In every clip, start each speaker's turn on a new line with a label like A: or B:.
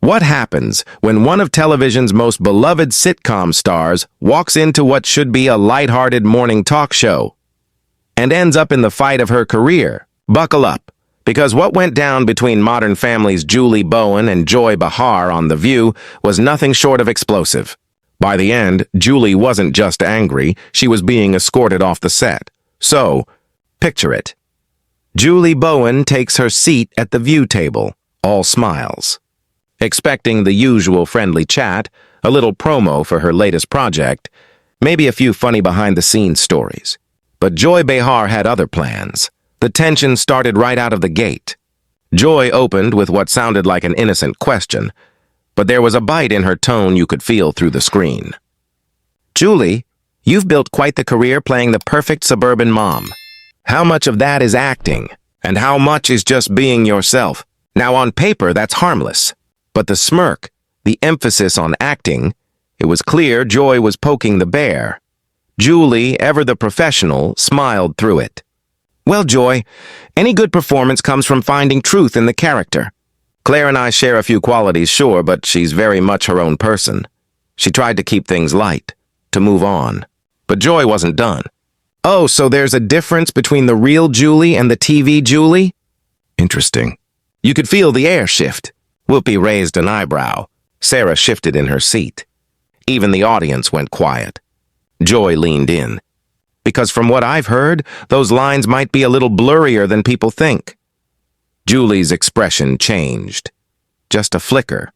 A: What happens when one of television's most beloved sitcom stars walks into what should be a lighthearted morning talk show and ends up in the fight of her career? Buckle up, because what went down between Modern Family's Julie Bowen and Joy Behar on The View was nothing short of explosive. By the end, Julie wasn't just angry, she was being escorted off the set. So, picture it. Julie Bowen takes her seat at the View table, all smiles. Expecting the usual friendly chat, a little promo for her latest project, maybe a few funny behind-the-scenes stories. But Joy Behar had other plans. The tension started right out of the gate. Joy opened with what sounded like an innocent question, but there was a bite in her tone you could feel through the screen. "Julie, you've built quite the career playing the perfect suburban mom. How much of that is acting, and how much is just being yourself? Now, on paper, that's harmless. But the smirk, the emphasis on acting, it was clear Joy was poking the bear. Julie, ever the professional, smiled through it. Well, Joy, any good performance comes from finding truth in the character. Claire and I share a few qualities, sure, but she's very much her own person. She tried to keep things light, to move on. But Joy wasn't done. Oh, so there's a difference between the real Julie and the TV Julie? Interesting. You could feel the air shift. Whoopi raised an eyebrow. Sarah shifted in her seat. Even the audience went quiet. Joy leaned in. Because from what I've heard, those lines might be a little blurrier than people think. Julie's expression changed. Just a flicker,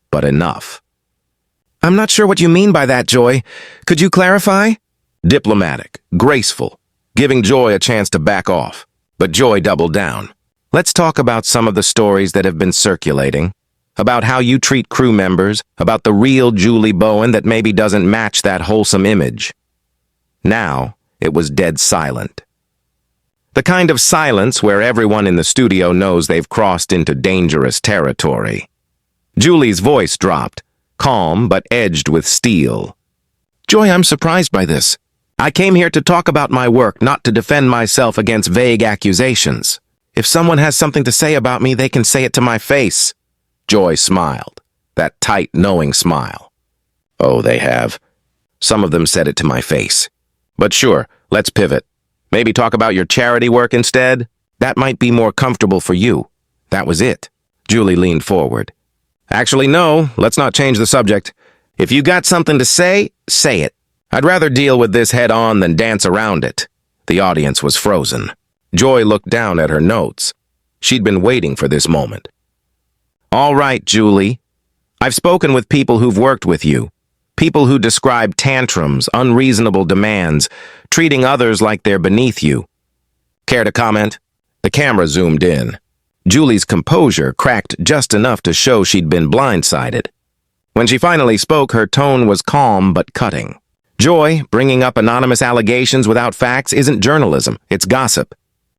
A: but enough. I'm not sure what you mean by that, Joy. Could you clarify? Diplomatic, graceful, giving Joy a chance to back off. But Joy doubled down. Let's talk about some of the stories that have been circulating, about how you treat crew members, about the real Julie Bowen that maybe doesn't match that wholesome image. Now, it was dead silent. The kind of silence where everyone in the studio knows they've crossed into dangerous territory. Julie's voice dropped, calm but edged with steel. Joy, I'm surprised by this. I came here to talk about my work, not to defend myself against vague accusations. If someone has something to say about me, they can say it to my face. Joy smiled, that tight, knowing smile. Oh, they have. Some of them said it to my face. But sure, let's pivot. Maybe talk about your charity work instead? That might be more comfortable for you. That was it. Julie leaned forward. Actually, no, let's not change the subject. If you got something to say, say it. I'd rather deal with this head-on than dance around it. The audience was frozen. Joy looked down at her notes. She'd been waiting for this moment. All right, Julie. I've spoken with people who've worked with you. People who describe tantrums, unreasonable demands, treating others like they're beneath you. Care to comment? The camera zoomed in. Julie's composure cracked just enough to show she'd been blindsided. When she finally spoke, her tone was calm but cutting. Joy, bringing up anonymous allegations without facts isn't journalism, it's gossip.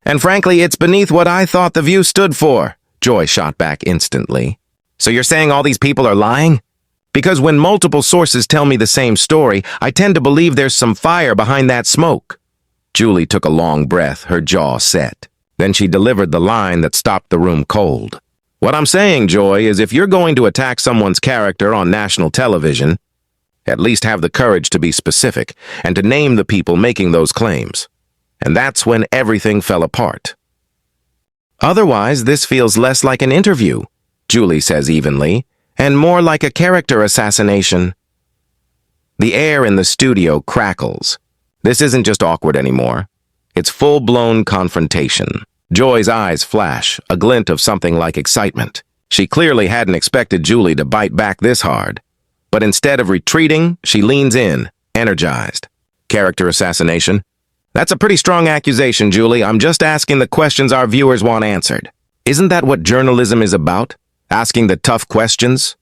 A: And frankly, it's beneath what I thought The View stood for, Joy shot back instantly. So you're saying all these people are lying? Because when multiple sources tell me the same story, I tend to believe there's some fire behind that smoke. Julie took a long breath, her jaw set. Then she delivered the line that stopped the room cold. What I'm saying, Joy, is if you're going to attack someone's character on national television, at least have the courage to be specific and to name the people making those claims. And that's when everything fell apart. Otherwise, this feels less like an interview, Julie says evenly, and more like a character assassination. The air in the studio crackles. This isn't just awkward anymore. It's full-blown confrontation. Joy's eyes flash, a glint of something like excitement. She clearly hadn't expected Julie to bite back this hard. But instead of retreating, she leans in, energized. Character assassination? That's a pretty strong accusation, Julie. I'm just asking the questions our viewers want answered. Isn't that what journalism is about? Asking the tough questions?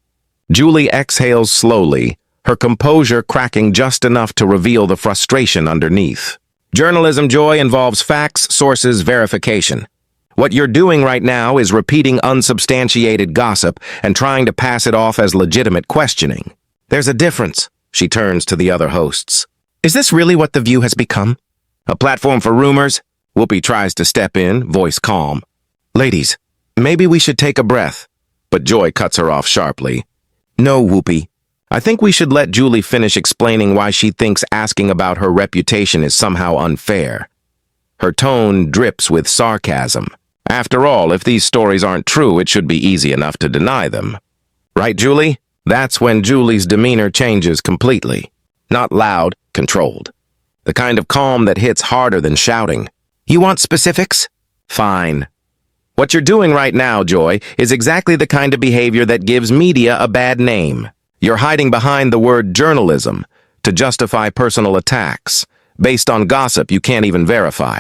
A: Julie exhales slowly, her composure cracking just enough to reveal the frustration underneath. Journalism, Joy, involves facts, sources, verification. What you're doing right now is repeating unsubstantiated gossip and trying to pass it off as legitimate questioning. There's a difference, she turns to the other hosts. Is this really what The View has become? A platform for rumors? Whoopi tries to step in, voice calm. Ladies, maybe we should take a breath. But Joy cuts her off sharply. No, Whoopi. I think we should let Julie finish explaining why she thinks asking about her reputation is somehow unfair. Her tone drips with sarcasm. After all, if these stories aren't true, it should be easy enough to deny them. Right, Julie? That's when Julie's demeanor changes completely. Not loud, controlled. The kind of calm that hits harder than shouting. You want specifics? Fine. What you're doing right now, Joy, is exactly the kind of behavior that gives media a bad name. You're hiding behind the word journalism to justify personal attacks, based on gossip you can't even verify.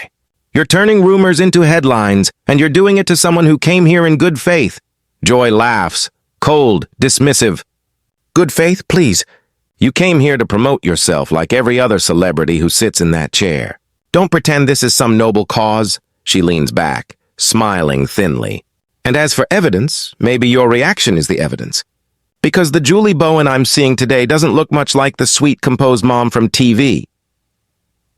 A: You're turning rumors into headlines, and you're doing it to someone who came here in good faith. Joy laughs, cold, dismissive. Good faith, please. You came here to promote yourself like every other celebrity who sits in that chair. Don't pretend this is some noble cause. She leans back, smiling thinly. And as for evidence, maybe your reaction is the evidence. Because the Julie Bowen I'm seeing today doesn't look much like the sweet, composed mom from TV.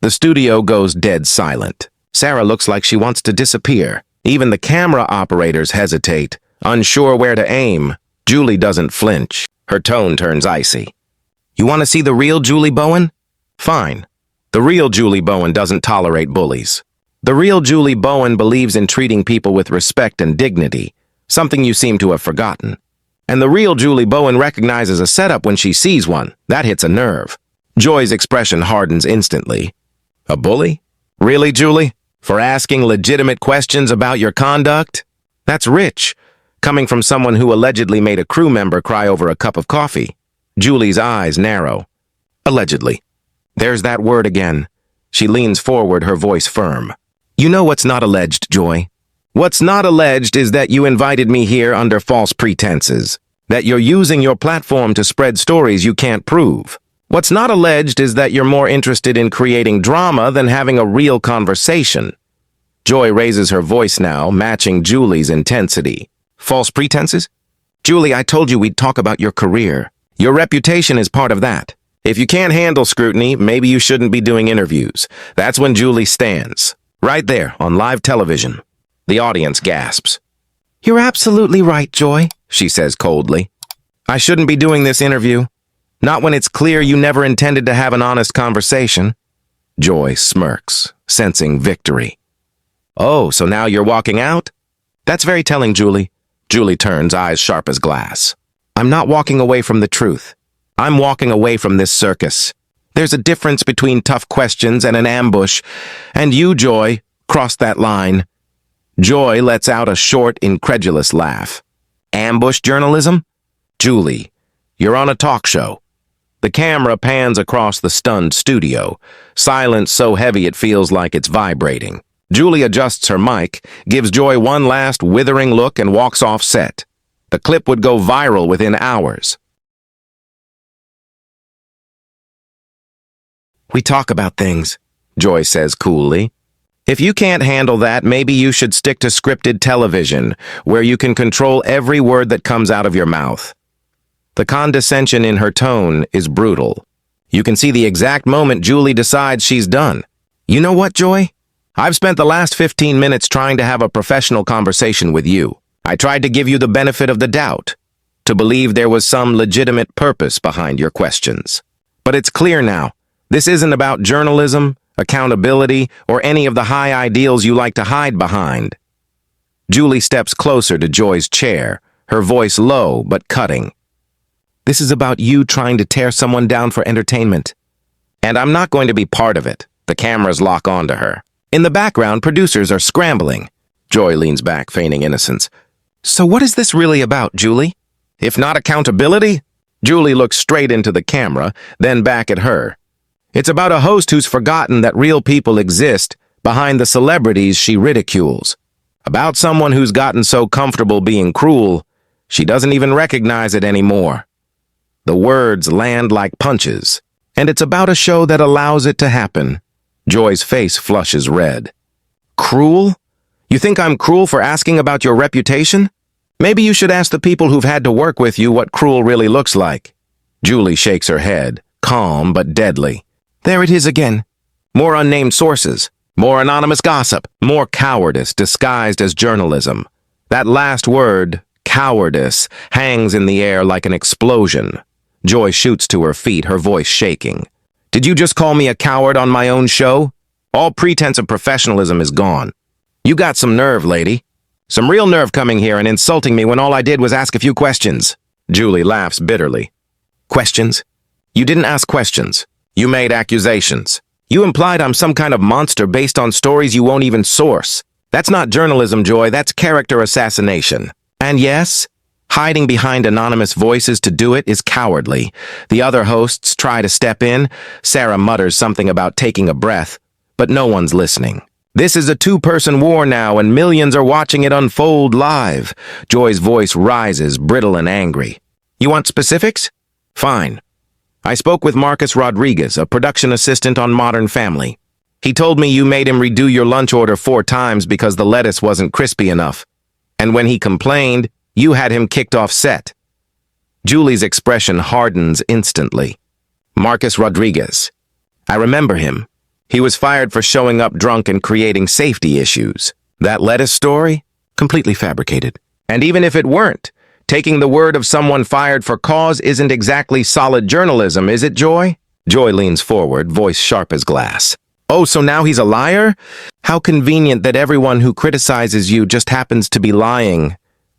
A: The studio goes dead silent. Sarah looks like she wants to disappear. Even the camera operators hesitate, unsure where to aim. Julie doesn't flinch. Her tone turns icy. You want to see the real Julie Bowen? Fine. The real Julie Bowen doesn't tolerate bullies. The real Julie Bowen believes in treating people with respect and dignity, something you seem to have forgotten. And the real Julie Bowen recognizes a setup when she sees one. That hits a nerve. Joy's expression hardens instantly. A bully? Really, Julie? For asking legitimate questions about your conduct? That's rich, coming from someone who allegedly made a crew member cry over a cup of coffee. Julie's eyes narrow. Allegedly. There's that word again. She leans forward, her voice firm. You know what's not alleged, Joy? What's not alleged is that you invited me here under false pretenses, that you're using your platform to spread stories you can't prove. What's not alleged is that you're more interested in creating drama than having a real conversation. Joy raises her voice now, matching Julie's intensity. False pretenses? Julie, I told you we'd talk about your career. Your reputation is part of that. If you can't handle scrutiny, maybe you shouldn't be doing interviews. That's when Julie stands. Right there, on live television. The audience gasps. You're absolutely right, Joy, she says coldly. I shouldn't be doing this interview. Not when it's clear you never intended to have an honest conversation. Joy smirks, sensing victory. Oh, so now you're walking out? That's very telling, Julie. Julie turns, eyes sharp as glass. I'm not walking away from the truth. I'm walking away from this circus. There's a difference between tough questions and an ambush, and you, Joy, crossed that line. Joy lets out a short, incredulous laugh. Ambush journalism? Julie, you're on a talk show. The camera pans across the stunned studio, silence so heavy it feels like it's vibrating. Julie adjusts her mic, gives Joy one last withering look, and walks off set. The clip would go viral within hours. We talk about things, Joy says coolly. If you can't handle that, maybe you should stick to scripted television, where you can control every word that comes out of your mouth. The condescension in her tone is brutal. You can see the exact moment Julie decides she's done. You know what, Joy? I've spent the last 15 minutes trying to have a professional conversation with you. I tried to give you the benefit of the doubt, to believe there was some legitimate purpose behind your questions. But it's clear now, this isn't about journalism, accountability, or any of the high ideals you like to hide behind. Julie steps closer to Joy's chair, her voice low but cutting. This is about you trying to tear someone down for entertainment. And I'm not going to be part of it. The cameras lock onto her. In the background, producers are scrambling. Joy leans back, feigning innocence. So what is this really about, Julie? If not accountability? Julie looks straight into the camera, then back at her. It's about a host who's forgotten that real people exist behind the celebrities she ridicules. About someone who's gotten so comfortable being cruel, she doesn't even recognize it anymore. The words land like punches, and it's about a show that allows it to happen. Joy's face flushes red. Cruel? You think I'm cruel for asking about your reputation? Maybe you should ask the people who've had to work with you what cruel really looks like. Julie shakes her head, calm but deadly. There it is again. More unnamed sources, more anonymous gossip, more cowardice disguised as journalism. That last word, Cowardice hangs in the air like an explosion. Joy shoots to her feet, her voice shaking. Did you just call me a coward on my own show? All pretense of professionalism is gone. You got some nerve, lady. Some real nerve coming here and insulting me when all I did was ask a few questions. Julie laughs bitterly. Questions? You didn't ask questions. You made accusations. You implied I'm some kind of monster based on stories you won't even source. That's not journalism, Joy, that's character assassination. And yes, hiding behind anonymous voices to do it is cowardly. The other hosts try to step in. Sarah mutters something about taking a breath, but no one's listening. This is a two-person war now, and millions are watching it unfold live. Joy's voice rises, brittle and angry. You want specifics? Fine. I spoke with Marcus Rodriguez, a production assistant on Modern Family. He told me you made him redo your lunch order 4 times because the lettuce wasn't crispy enough. And when he complained, you had him kicked off set. Julie's expression hardens instantly. Marcus Rodriguez. I remember him. He was fired for showing up drunk and creating safety issues. That lettuce story? Completely fabricated. And even if it weren't, taking the word of someone fired for cause isn't exactly solid journalism, is it, Joy? Joy leans forward, voice sharp as glass. Oh, so now he's a liar? How convenient that everyone who criticizes you just happens to be lying.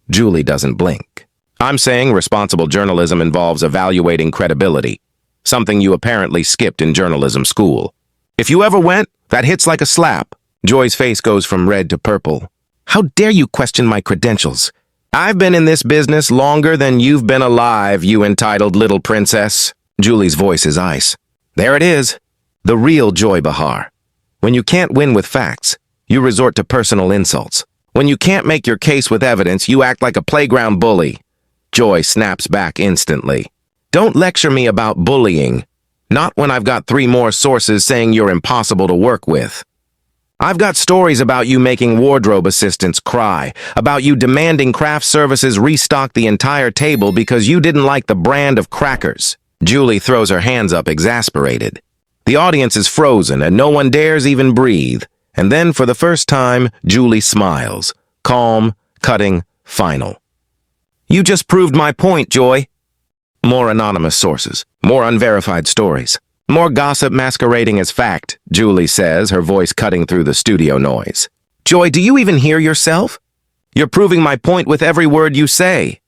A: Julie doesn't blink. I'm saying responsible journalism involves evaluating credibility, something you apparently skipped in journalism school. If you ever went, that hits like a slap. Joy's face goes from red to purple. How dare you question my credentials? I've been in this business longer than you've been alive, you entitled little princess. Julie's voice is ice. There it is. The real Joy Behar. When you can't win with facts, you resort to personal insults. When you can't make your case with evidence, you act like a playground bully. Joy snaps back instantly. Don't lecture me about bullying. Not when I've got 3 more sources saying you're impossible to work with. I've got stories about you making wardrobe assistants cry, about you demanding craft services restock the entire table because you didn't like the brand of crackers. Julie throws her hands up, exasperated. The audience is frozen and no one dares even breathe. And then for the first time, Julie smiles. Calm, cutting, final. You just proved my point, Joy. More anonymous sources, more unverified stories, more gossip masquerading as fact, Julie says, her voice cutting through the studio noise. Joy, do you even hear yourself? You're proving my point with every word you say.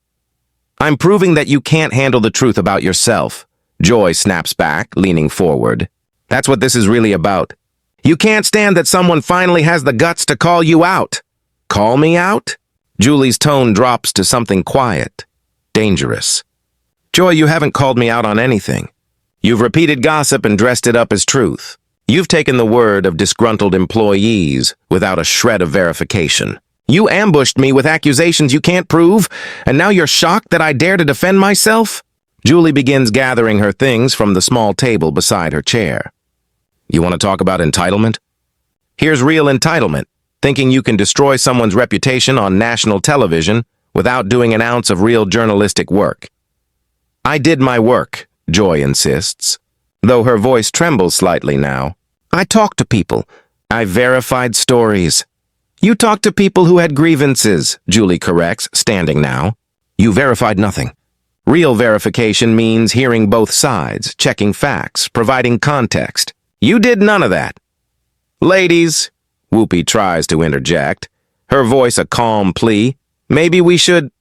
A: I'm proving that you can't handle the truth about yourself. Joy snaps back, leaning forward. That's what this is really about. You can't stand that someone finally has the guts to call you out. Call me out? Julie's tone drops to something quiet, dangerous. Joy, you haven't called me out on anything. You've repeated gossip and dressed it up as truth. You've taken the word of disgruntled employees without a shred of verification. You ambushed me with accusations you can't prove, and now you're shocked that I dare to defend myself? Julie begins gathering her things from the small table beside her chair. You want to talk about entitlement? Here's real entitlement, thinking you can destroy someone's reputation on national television without doing an ounce of real journalistic work. I did my work, Joy insists, though her voice trembles slightly now. I talked to people. I verified stories. You talked to people who had grievances, Julie corrects, standing now. You verified nothing. Real verification means hearing both sides, checking facts, providing context. You did none of that. Ladies, Whoopi tries to interject, her voice a calm plea. Maybe we should...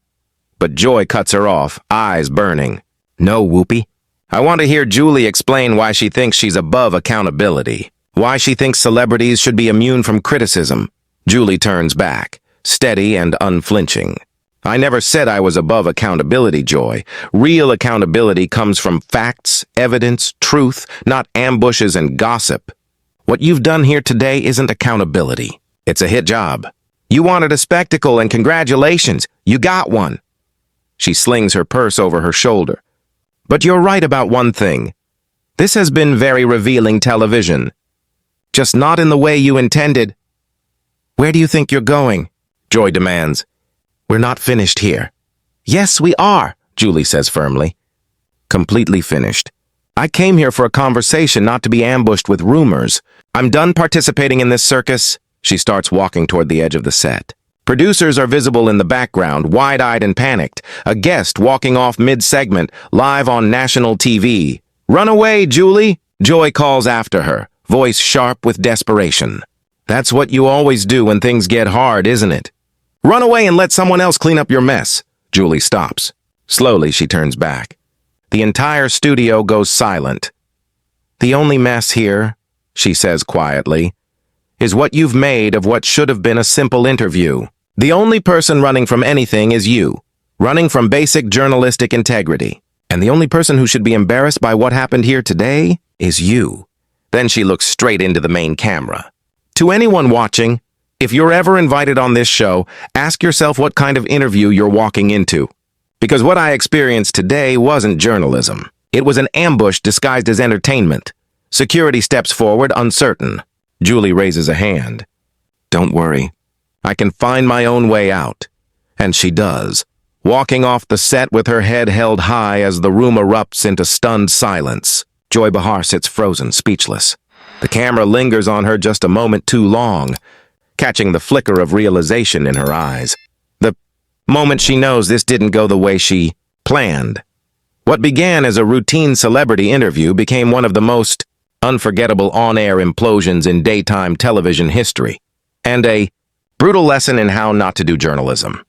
A: But Joy cuts her off, eyes burning. No, Whoopi. I want to hear Julie explain why she thinks she's above accountability, why she thinks celebrities should be immune from criticism. Julie turns back, steady and unflinching. I never said I was above accountability, Joy. Real accountability comes from facts, evidence, truth, not ambushes and gossip. What you've done here today isn't accountability. It's a hit job. You wanted a spectacle, and congratulations, you got one. She slings her purse over her shoulder. But you're right about one thing. This has been very revealing television. Just not in the way you intended. Where do you think you're going? Joy demands. We're not finished here. Yes, we are, Julie says firmly. Completely finished. I came here for a conversation, not to be ambushed with rumors. I'm done participating in this circus. She starts walking toward the edge of the set. Producers are visible in the background, wide-eyed and panicked. A guest walking off mid-segment, live on national TV. "Run away, Julie!" Joy calls after her, voice sharp with desperation. "That's what you always do when things get hard, isn't it? Run away and let someone else clean up your mess." Julie stops. Slowly, she turns back. The entire studio goes silent. "The only mess here," she says quietly, "is what you've made of what should have been a simple interview. The only person running from anything is you, running from basic journalistic integrity. And the only person who should be embarrassed by what happened here today is you." Then she looks straight into the main camera. "To anyone watching, if you're ever invited on this show, ask yourself what kind of interview you're walking into. Because what I experienced today wasn't journalism. It was an ambush disguised as entertainment." Security steps forward, uncertain. Julie raises a hand. "Don't worry. I can find my own way out." And she does, walking off the set with her head held high as the room erupts into stunned silence. Joy Behar sits frozen, speechless. The camera lingers on her just a moment too long, catching the flicker of realization in her eyes. The moment she knows this didn't go the way she planned. What began as a routine celebrity interview became one of the most unforgettable on-air implosions in daytime television history, and a brutal lesson in how not to do journalism.